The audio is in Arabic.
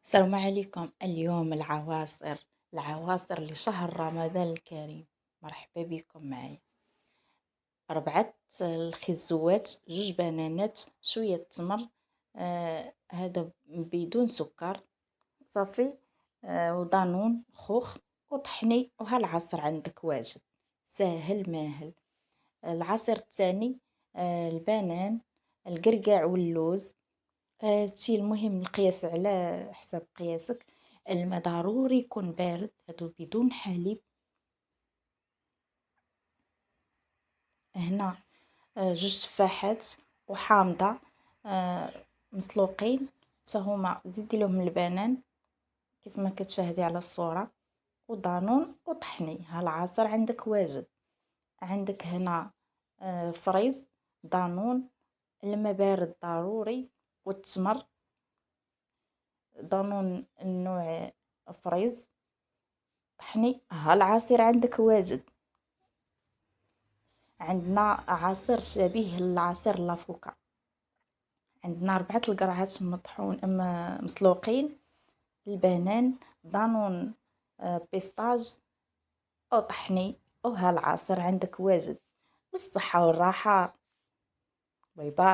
السلام عليكم. اليوم العواصر لشهر رمضان الكريم. مرحبا بكم معايا. 4 الخزوات، 2 بنانات، شوية تمر، هذا بدون سكر صافي، ودانون خوخ وطحني، وها العصر عندك واجد ساهل ماهل. العصير الثاني، البنان، القرقاع واللوز. هادشي المهم القياس على حساب قياسك. الماء ضروري يكون بارد، هادو بدون حليب. هنا 2 تفاحات وحامضة، مسلوقين حتى هما، زيدي لهم البنان كيف ما كتشاهدي على الصورة، ودانون وطحني. ها العصير عندك واجد. عندك هنا فريز، دانون، الماء بارد ضروري، والتمر، دانون النوع فريز، طحني. ها العصير عندك واجد. عندنا عصير شبيه للعصير لافوكا. عندنا 4 القرعات مطحون مسلوقين، البنان، دانون، بيستاج، او طحني. وها العصير عندك واجد. بالصحة والراحة. باي باي.